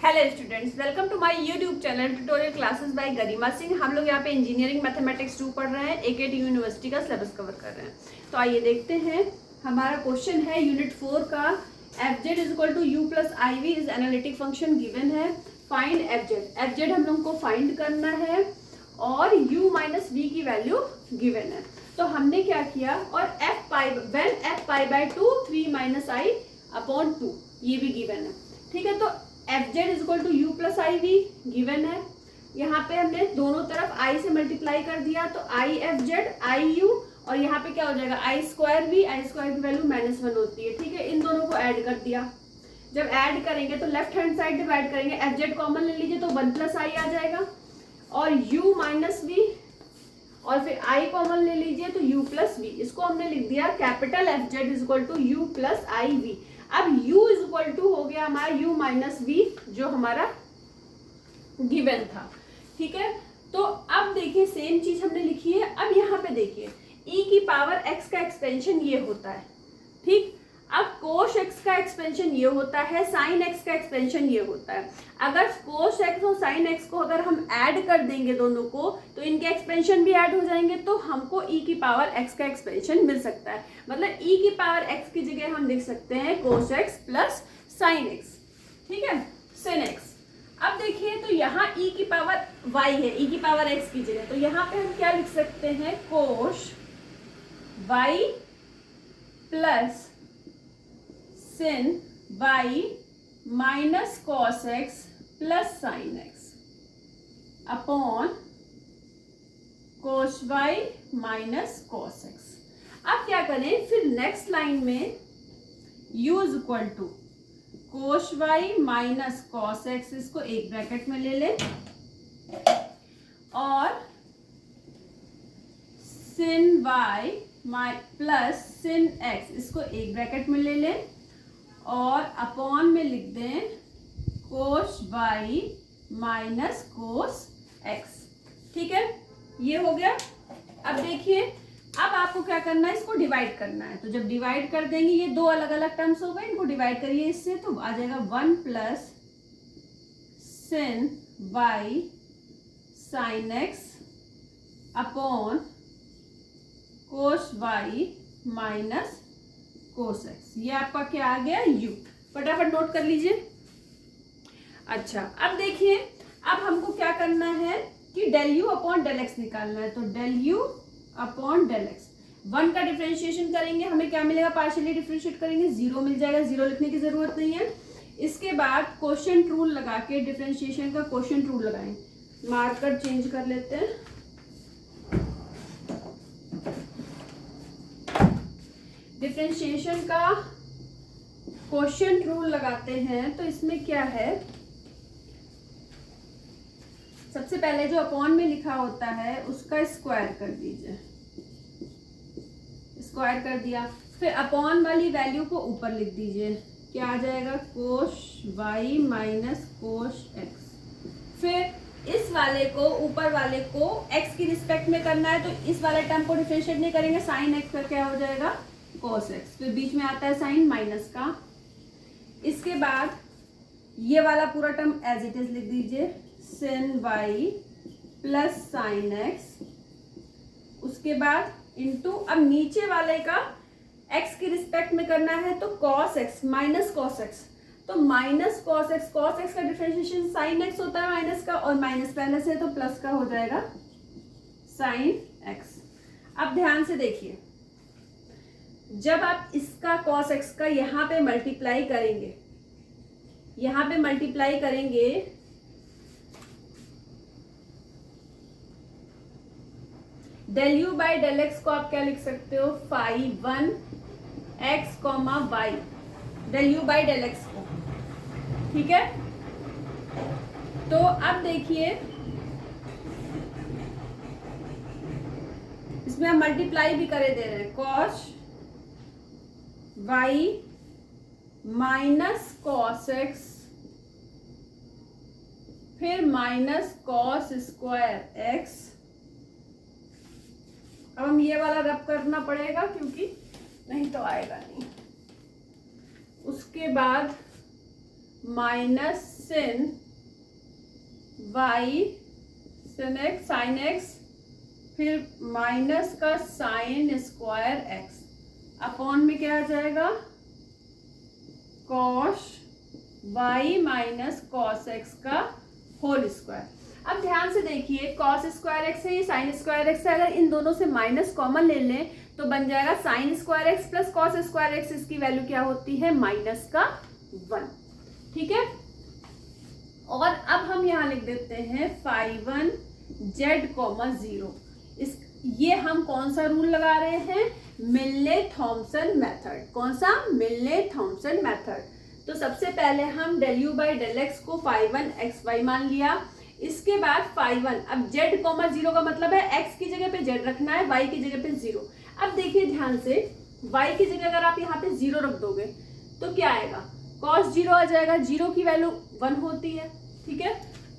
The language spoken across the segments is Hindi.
Hello students, welcome to my YouTube channel tutorial classes by Garima Singh. हम लोग यहाँ पे इंजीनियरिंग मैथमेटिक्स 2 पढ़ रहे हैं, एकेटी यूनिवर्सिटी का सिलेबस कवर कर रहे हैं। तो आइए देखते हैं, हमारा क्वेश्चन है यूनिट 4 का। F Z is equal to you plus I V is analytic function given है। Find F Z. F Z हम लोग को फाइंड करना है और u माइनस वी की वैल्यू गिवन है। तो हमने क्या किया, और F pi when F pi by 2 3 minus I upon 2 ये भी गिवन है। ठीक है, तो F Z is equal to you plus I we given है। यहाँ पे हमने दोनों तरफ आई से मल्टीप्लाई कर दिया, तो I F Z I you, और यहाँ पे क्या हो जाएगा आई स्क्वायर वी। आई स्क्वायर की वैल्यू -1 होती है। ठीक है, इन दोनों को ऐड कर दिया। जब ऐड करेंगे तो लेफ्ट हैंड साइड डिवाइड करेंगे, एफ जेड कॉमन ले लीजिए तो 1 प्लस आई आ जाएगा, और u माइनस वी, और फिर i कॉमन ले लीजिए तो u प्लस वी। इसको हमने लिख दिया capital F Z is equal to you plus I v. अब u इज इक्वल टू हो गया हमारा u माइनस वी जो हमारा गिवन था। ठीक है, तो अब देखिए सेम चीज हमने लिखी है। अब यहाँ पे देखिए e की पावर x का एक्सपेंशन ये होता है। ठीक, अब कोश x का एक्सपेंशन ये होता है, साइन x का एक्सपेंशन ये होता है। अगर कोश x और साइन x को अगर हम ऐड कर देंगे दोनों को, तो इनके एक्सपेंशन भी ऐड हो जाएंगे, तो हमको e की पावर x का एक्सपेंशन मिल सकता है। मतलब e की पावर x की जगह हम लिख सकते हैं कोश x प्लस साइन x। ठीक है, sin x। अब देखिए तो यहाँ e की पावर y है, e की पावर x की जगह, तो यहाँ पे हम क्या लिख सकते हैं, cos y plus sin y minus cos x plus sine x upon cos y minus cos x। अब क्या करें, फिर नेक्स्ट लाइन में u is equal to cos y minus cos x, इसको एक ब्रैकेट में ले लें, और sin y plus sin x, इसको एक ब्रैकेट में ले लें, और अपॉन में लिख दें कोस y माइनस कोस x। ठीक है, ये हो गया। अब देखिए, अब आपको क्या करना है, इसको डिवाइड करना है। तो जब डिवाइड कर देंगे, ये दो अलग अलग टर्म्स हो गए, इनको डिवाइड करिए इससे, तो आ जाएगा 1 plus sin y sine x upon cos y minus cos x। ये आपका क्या आ गया, u। फटाफट नोट कर लीजिए। अच्छा, अब देखिए, अब हमको क्या करना है कि del u upon del x निकालना है। तो del u upon del x, 1 का डिफरेंशिएशन करेंगे, हमें क्या मिलेगा, पार्शियली डिफरेंशिएट करेंगे, 0 मिल जाएगा। 0 लिखने की जरूरत नहीं है। इसके बाद क्वोशिएंट रूल लगा के, डिफरेंशिएशन का क्वोशिएंट रूल लगाएं। मार्कर चेंज कर लेते हैं। डिफरेंशिएशन का क्वोशिएंट रूल लगाते हैं, तो इसमें क्या है, सबसे पहले जो अपॉन में लिखा होता है उसका स्क्वायर कर दीजिए। स्क्वायर कर दिया, फिर अपॉन वाली वैल्यू को ऊपर लिख दीजिए, क्या आ जाएगा, कोस y माइनस कोस x। फिर इस वाले को, ऊपर वाले को x की रिस्पेक्ट में करना है, तो इस वाले टर्म को डिफरेंशिएट नहीं करेंगे, साइन x का क्या हो जाएगा, कोस x। फिर बीच में आता है साइन माइनस का। इसके बाद ये वाला पूरा टर्म एज इट इज लिख दीजिए, sin y plus sine x। उसके बाद इनटू, अब नीचे वाले का x की रिस्पेक्ट में करना है, तो cos x minus cos x, तो minus cos x। cos x का डिफरेंशिएशन साइन x होता है माइनस का, और माइनस पहले से तो प्लस का हो जाएगा साइन x। अब ध्यान से देखिए, जब आप इसका cos x का यहाँ पे मल्टीप्लाई करेंगे, यहाँ पे मल्टीप्लाई करेंगे, del u by del x को आप क्या लिख सकते हो, phi 1 x comma y, del u by del x को। ठीक है, तो अब देखिए इसमें हम मल्टीप्लाई भी करे दे रहे हैं, cos y minus cos x, फिर माइनस कॉस स्क्वायर x। अब हम ये वाला रब करना पड़ेगा क्योंकि नहीं तो आएगा नहीं। उसके बाद minus sin y sin x sin x, फिर माइनस का साइन स्क्वायर x अपॉन में क्या आ जाएगा, cos y minus cos x का होल स्क्वायर। अब ध्यान से देखिए, कॉस स्क्वायर x है, ये साइन स्क्वायर x है, अगर इन दोनों से माइनस कॉमन ले लें तो बन जाएगा sine square x plus cos square x। इसकी वैल्यू क्या होती है, माइनस का 1। ठीक है, और अब हम यहाँ लिख देते हैं phi1 z, 0। इस ये हम कौन सा रूल लगा रहे हैं, मिलने थॉमसन मेथड। कौन सा, मिलने थॉमसन मेथड। तो सबसे पहले हम del u by del x को phi1 xy मान लिया। इसके बाद phi1, अब z, 0 का मतलब है x की जगह पे z रखना है, y की जगह पे 0। अब देखिए ध्यान से, y की जगह अगर आप यहाँ पे 0 रख दोगे तो क्या आएगा, cos 0 आ जाएगा। 0 की वैल्यू 1 होती है। ठीक है,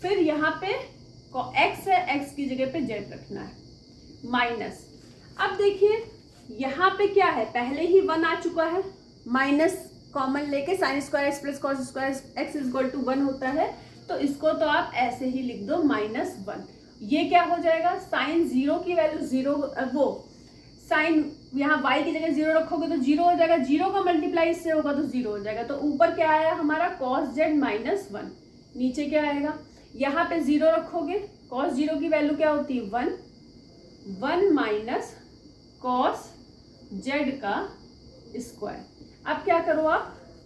फिर यहाँ पे x है, x की जगह पे z रखना है, माइनस। अब देखिए यहाँ पे क्या है, पहले ही 1 आ चुका है, माइनस कॉमन लेके sine square x plus cos square x is equal to 1 होता है। तो इसको तो आप ऐसे ही लिख दो, -1। ये क्या हो जाएगा, साइन 0 की वैल्यू 0, वो साइन यहाँ y की जगह 0 रखोगे तो 0 हो जाएगा, 0 का मल्टीप्लाई इससे होगा तो 0 हो जाएगा। तो ऊपर क्या आया हमारा, cos z -1। नीचे क्या आएगा, यहाँ पे 0 रखोगे, cos 0 की वैल्यू क्या होती है, 1 माइनस cos z का स्क्वायर। अब क्या करो, आप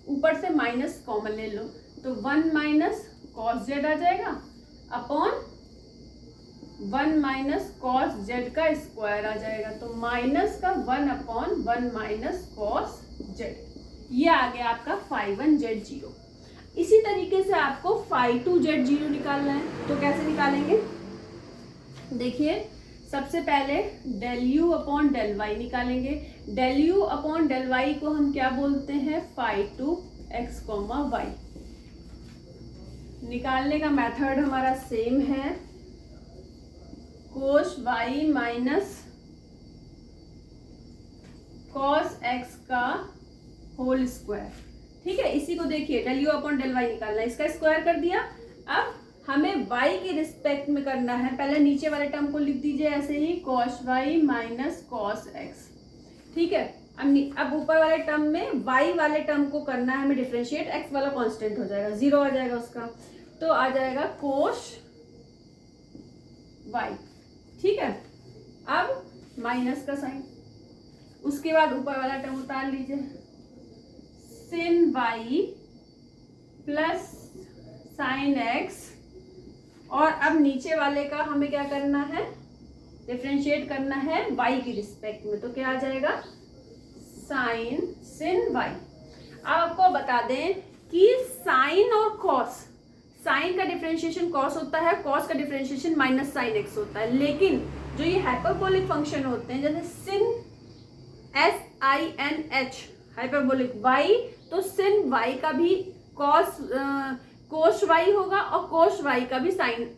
ऊपर से माइनस कॉमन ले लो तो 1 माइनस cos z आ जाएगा अपॉन 1 माइनस कॉस जेड का स्क्वायर आ जाएगा। तो माइनस का 1 अपॉन 1 माइनस कॉस जेड, ये आ गया आपका phi1 z0। इसी तरीके से आपको phi2 z0 निकालना है। तो कैसे निकालेंगे, देखिए सबसे पहले del u upon del y निकालेंगे। del u upon del y को हम क्या बोलते हैं, phi2 x, y। निकालने का मेथड हमारा सेम है, कोस y माइनस कॉस x का होल स्क्वायर। ठीक है, इसी को देखिए del u upon del y निकालना है, इसका स्क्वायर कर दिया। अब हमें y के रिस्पेक्ट में करना है, पहले नीचे वाले टर्म को लिख दीजिए ऐसे ही, cos y minus cos x। ठीक है, अब ऊपर वाले टर्म में y वाले टर्म को करना है हमें डिफरेंशिएट, x वाला कांस्टेंट हो जाएगा, 0 आ जाएगा उसका, तो आ जाएगा कोस y। ठीक है, अब माइनस का साइन, उसके बाद ऊपर वाला टर्म उतार लीजिए, sin y plus sine x, और अब नीचे वाले का हमें क्या करना है, डिफरेंशिएट करना है y की रिस्पेक्ट में। तो क्या आ जाएगा, साइन sin y। अब आपको बता दें कि साइन और कॉस, साइन का डिफरेंशिएशन कॉस होता है, कॉस का डिफरेंशिएशन माइनस साइन एक्स होता है। लेकिन जो ये हाइपरबोलिक फंक्शन होते हैं, जैसे sin SINH हाइपरबोलिक y, तो sin y का भी कोस y होगा और कोस y का भी साइन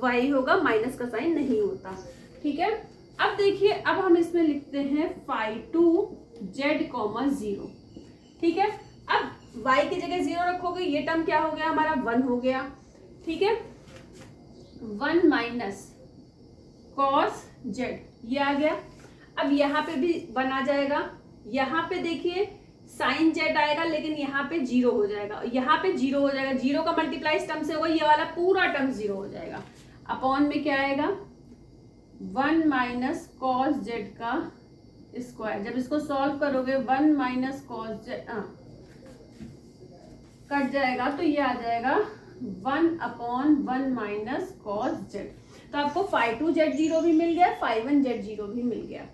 y होगा, माइनस का साइन नहीं होता। ठीक है, अब देखिए, अब हम इसमें लिखते हैं phi2 z, 0। ठीक है, अब y की जगह 0 रखोगे, ये टर्म क्या हो गया हमारा, 1 हो गया। ठीक है, 1 माइनस कॉस जेड, ये आ गया। अब यहाँ पे भी 1 आ जाएगा, यहाँ पे देखिए साइन जेड आएगा, लेकिन यहाँ पे 0 हो जाएगा, यहाँ पे 0 हो जाएगा, 0 का मल्टीप्लाई इस टर्म से होगा, ये वाला पूरा टर्म 0 हो जाएगा। अपॉन में क्या आएगा, 1 माइनस कॉस जेड का स्क्वायर। जब इसको सॉल्व करोगे 1 माइनस कॉस जेड कट जाएगा, तो ये आ जाएगा 1 अपॉन 1 माइनस कॉस जेड। तो आपको phi2 z0 भी मिल गया, phi1 z0 भी मिल गया।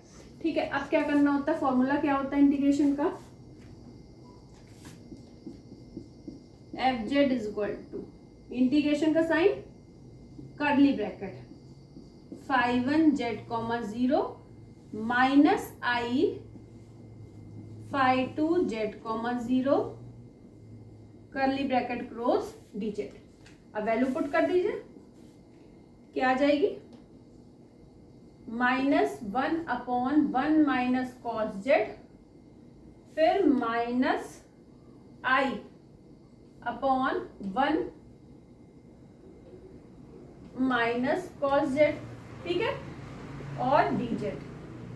ठीक है, अब क्या करना होता है, फॉर्मूला क्या होता है इंटीग्रेशन का, fz is equal to integration का sign curly bracket phi1 z, 0 minus i phi2 z, 0 curly bracket cross dz। अब वैल्यू पुट कर दीजिए, क्या आ जाएगी, -1 अपॉन 1 माइनस कॉस जेड, फिर minus i upon 1 minus cos Z, ठीक है, और डी जेड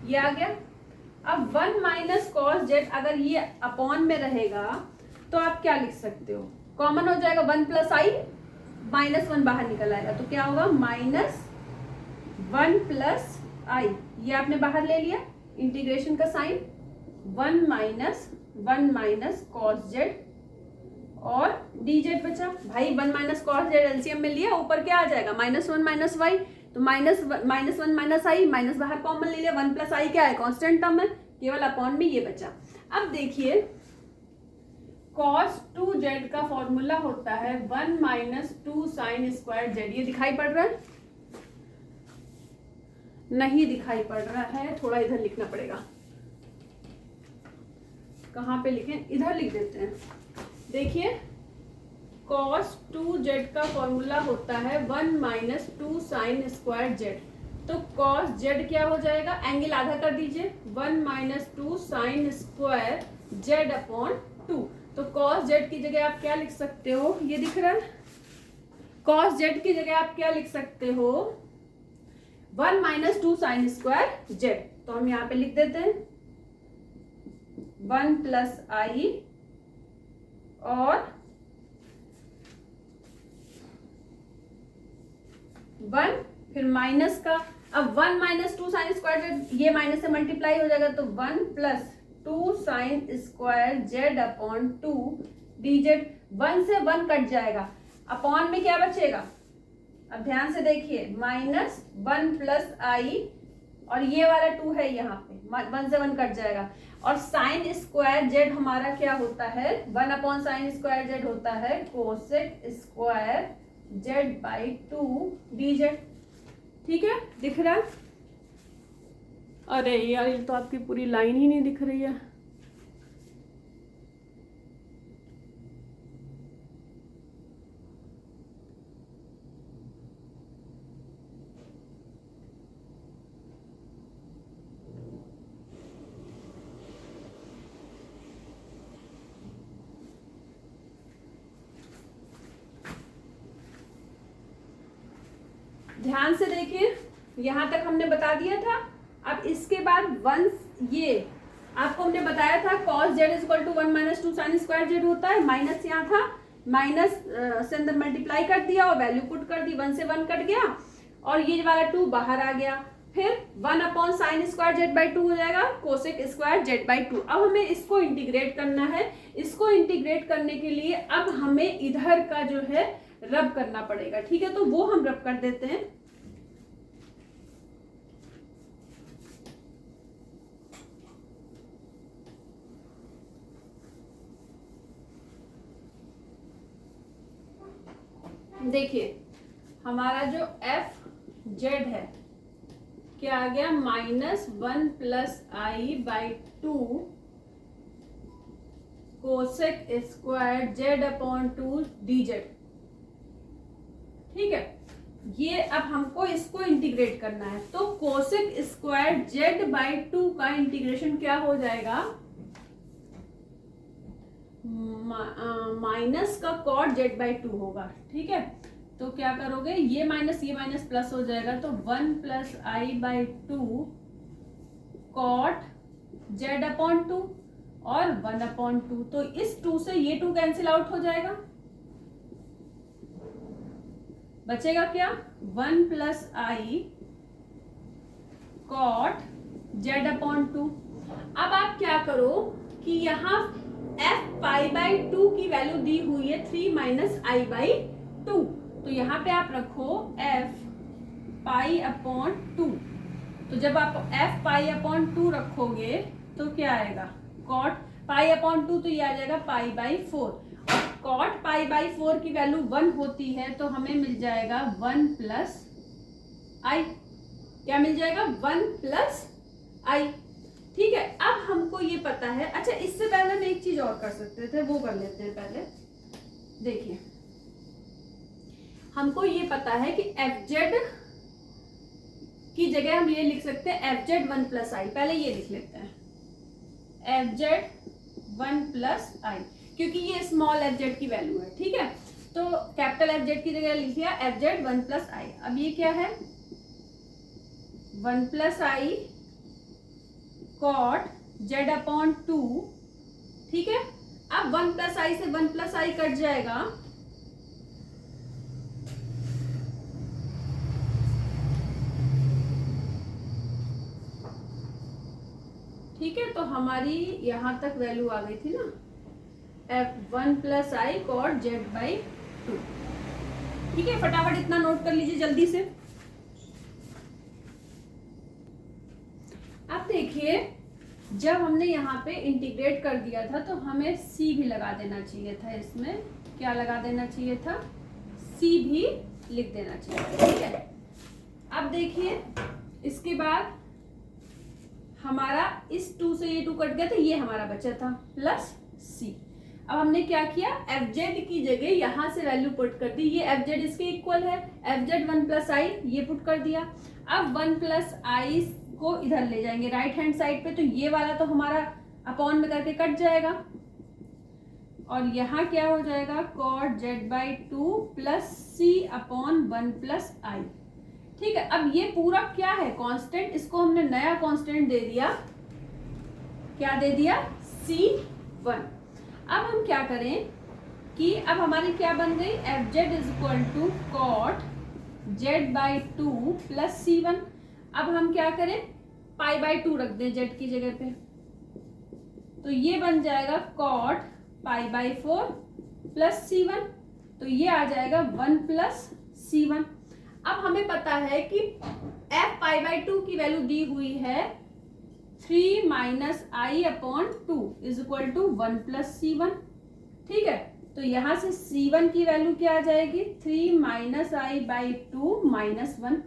ये आ गया। अब 1 माइनस कॉस जेड अगर ये अपॉन में रहेगा तो आप क्या लिख सकते हो, कॉमन हो जाएगा 1 प्लस आई, -1 बाहर निकल आएगा तो क्या होगा -1 प्लस आई, ये आपने बाहर ले लिया, इंटीग्रेशन का साइन 1 माइनस कॉस जेड और डी जेड बचा। भाई 1 माइनस कॉस जेड एलसीएम में लिया, ऊपर क्या आ जाएगा -1 माइनस वाई, तो -1 माइनस आई, माइनस बाहर कॉमन ले लिया, 1 प्लस आई क्या है, कांस्टेंट टर्म है, केवल अपॉन में ये बचा। अब देखिए cos 2z का फॉर्मूला होता है 1 माइनस 2 साइन स्क्वायर जेड। ये दिखाई पड़ रहा है, नहीं दिखाई पड़ रहा है, थोड़ा इधर लिखना पड़ेगा, कहाँ पे लिखें, इधर लिख देते हैं। देखिए cos 2z का फॉर्मूला होता है 1 माइनस 2 साइन स्क्वायर जेड, तो cos z क्या हो जाएगा, एंगल आधा कर दीजिए, 1 minus 2 sine square Z upon 2, तो cos z की जगह आप क्या लिख सकते हो, ये दिख रहा है, cos z की जगह आप क्या लिख सकते हो, 1 माइनस 2 साइन स्क्वायर जेड, तो हम यहाँ पे लिख देते हैं 1 प्लस आई और 1 फिर माइनस का, अब 1 माइनस 2 साइन स्क्वायर जेड, ये माइनस से मल्टीप्लाई हो जाएगा तो 1 plus 2 sine square Z upon 2 D Z, 1 से 1 कट जाएगा, अपॉन में क्या बचेगा, अब ध्यान से देखिए -1 प्लस आई और ये वाला 2 है यहाँ पे, 1 से 1 कट जाएगा, और साइन स्क्वायर जेड हमारा क्या होता है, 1 अपॉन साइन स्क्वायर जेड होता है cosec square Z by 2 D Z, ठीक है, दिख रहा है। अरे यार ये तो आपकी पूरी लाइन ही नहीं दिख रही है, ध्यान से देखिए, यहां तक हमने बता दिया था। अब इसके बाद वंस ये आपको हमने बताया था cos z is equal to 1 minus 2 sine square z होता है, माइनस यहाँ था, माइनस से अंदर मल्टीप्लाई कर दिया और वैल्यू पुट कर दी, 1 से 1 कट गया और ये वाला 2 बाहर आ गया, फिर 1 upon sine square Z by 2 हो जाएगा कोसेक स्क्वायर जेड बाई 2। अब हमें इसको इंटीग्रेट करना है, इसको इंटीग्रेट करने के लिए अब हमें इधर का जो है रब करना पड़ेगा, ठीक है, तो वो हम रब कर देते हैं। देखिए हमारा जो एफ जेड है क्या आ गया, -1 plus i by 2 cosec square Z upon 2 D Z, ठीक है। ये अब हमको इसको इंटीग्रेट करना है, तो कोसेक स्क्वायर जेड बाई 2 का इंटीग्रेशन क्या हो जाएगा, माइनस का कॉट जेड बाई 2 होगा, ठीक है। तो क्या करोगे, ये माइनस प्लस हो जाएगा, तो 1 plus i by 2 cot z upon 2 और 1 अपॉन 2, तो इस 2 से ये 2 कैंसिल आउट हो जाएगा, बचेगा क्या, 1 प्लस आई कॉट जेड अपॉन 2। अब आप क्या करो कि यहाँ एफ पाई बाई 2 की वैल्यू दी हुई है 3 माइनस आई बाई 2, तो यहाँ पे आप रखो एफ पाई अपॉन 2, तो जब आप एफ पाई अपॉन 2 रखोगे तो क्या आएगा, कॉट पाई अपॉन 2, तो ये आ जाएगा पाई बाई 4, और कॉट पाई बाई 4 की वैल्यू 1 होती है, तो हमें मिल जाएगा 1 प्लस आई, क्या मिल जाएगा, 1 प्लस आई, ठीक है। अब हमको ये पता है, अच्छा इससे पहले हम एक चीज और कर सकते थे, वो कर लेते हैं पहले। देखिए हमको ये पता है कि एफ जेड की जगह हम ये लिख सकते हैं एफ जेड 1 प्लस आई, पहले ये लिख लेते हैं एफ जेड 1 प्लस आई, क्योंकि ये स्मॉल एफ जेड की वैल्यू है, ठीक है। तो कैपिटल एफ जेड की जगह लिखिए एफ जेड 1 प्लस आई। अब ये क्या है 1 प्लस आई कॉट जेड अपॉन 2, ठीक है। अब 1 प्लस आई से 1 प्लस आई कट जाएगा, ठीक है। तो हमारी यहां तक वैल्यू आ गई थी ना F 1 plus I cot Z by 2, ठीक है। फटाफट इतना नोट कर लीजिए जल्दी से। अब देखिए जब हमने यहाँ पे इंटीग्रेट कर दिया था तो हमें c भी लगा देना चाहिए था, इसमें क्या लगा देना चाहिए था, c भी लिख देना चाहिए, ठीक है। अब देखिए इसके बाद हमारा इस 2 से ये 2 कट गया, तो ये हमारा बचा था प्लस c। अब हमने क्या किया एफ जेड की जगह यहां से वैल्यू पुट कर दी, ये एफ जेड इसके इक्वल है, एफ जेड 1 प्लस आई ये पुट कर दिया। अब 1 प्लस आई को इधर ले जाएंगे राइट हैंड साइड पे, तो ये वाला तो हमारा अपॉन में करके कट जाएगा और यहाँ क्या हो जाएगा cot Z by 2 plus C upon 1 plus I, ठीक है। अब ये पूरा क्या है कांस्टेंट, इसको हमने नया कांस्टेंट दे दिया, क्या दे दिया C1। अब हम क्या करें कि अब हमारी क्या बन गई f Z is equal to cot Z by 2 plus C1। अब हम क्या करें पाई बाई 2 रख दें जेड की जगह पे, तो ये बन जाएगा cot pi by 4 plus C1, तो ये आ जाएगा 1 प्लस C1। अब हमें पता है कि f पाई बाई 2 की वैल्यू दी हुई है 3 minus I upon 2 is equal to 1 plus C1, ठीक है। तो यहाँ से C1 की वैल्यू क्या आ जाएगी 3 माइनस आई बाई 2 माइनस 1।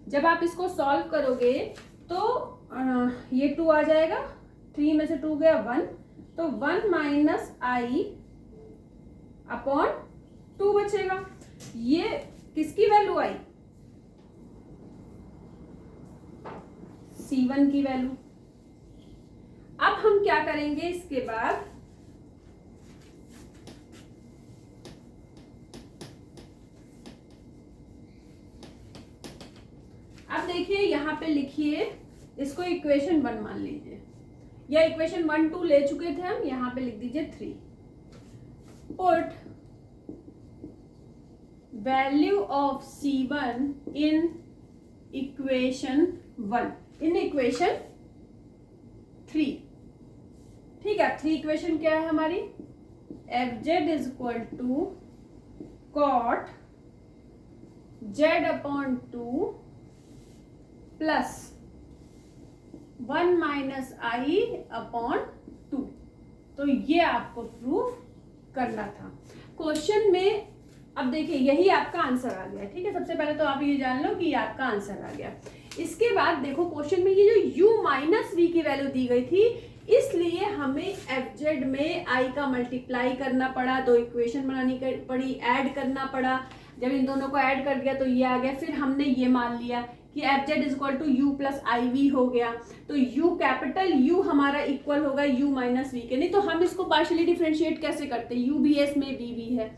जब आप इसको सॉल्व करोगे तो ये 2 आ जाएगा, 3 में से 2 गया 1, तो 1 माइनस आई अपॉन 2 बचेगा। ये किसकी वैल्यू आई C1 की वैल्यू। अब हम क्या करेंगे इसके बाद अब देखिए यहाँ पे लिखिए इसको इक्वेशन 1 मान लीजिए, या इक्वेशन 1 2 ले चुके थे हम, यहाँ पे लिख दीजिए 3। Put value of C1 in equation 1 in equation 3, ठीक है। 3 इक्वेशन क्या है हमारी f Z is equal to cot z upon 2 plus 1 minus I upon 2। तो ये आपको प्रूव करना था क्वेश्चन में। अब देखिए यही आपका आंसर आ गया, ठीक है। सबसे पहले तो आप ये जान लो कि ये आपका आंसर आ गया। इसके बाद देखो क्वेश्चन में ये जो u माइनस वी की वैल्यू दी गई थी, इसलिए हमें एफ जेड में आई का मल्टीप्लाई करना पड़ा, 2 इक्वेशन बनानी पड़ी, ऐड करना पड़ा। जब इन दोनों को ऐड कर दिया तो ये आ गया। फिर हमने ये मान लिया कि f Z is equal to you plus I v हो गया, तो यू कैपिटल यू हमारा इक्वल होगा यू माइनस वी के। नहीं तो हम इसको पार्शियली डिफरेंशिएट कैसे करते, यू भी है इसमें वी भी है,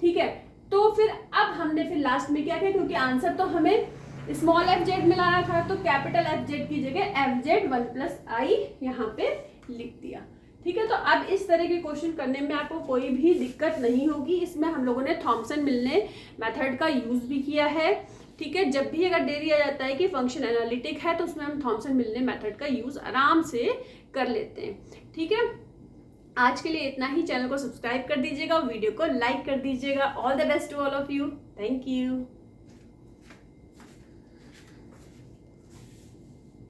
ठीक है। तो फिर अब हमने फिर लास्ट में क्या किया, क्योंकि आंसर तो हमें स्मॉल एफ जेड में लाना था, तो कैपिटल एफ जेड की जगह एफ जेड 1 प्लस आई यहाँ पे लिख दिया, ठीक है। तो अब इस तरह के क्वेश्चन करने में आपको कोई भी दिक्कत नहीं होगी। इसमें हम लोगों ने थॉमसन मिलने मेथड का यूज भी किया है, ठीक है। जब भी अगर दे दिया जाता है कि फंक्शन एनालिटिक है तो उसमें हम थॉमसन मिलने मेथड का यूज आराम से कर लेते हैं, ठीक है। आज के लिए इतना ही। चैनल को सब्सक्राइब कर दीजिएगा, वीडियो को लाइक कर दीजिएगा। All the best to all of you, thank you.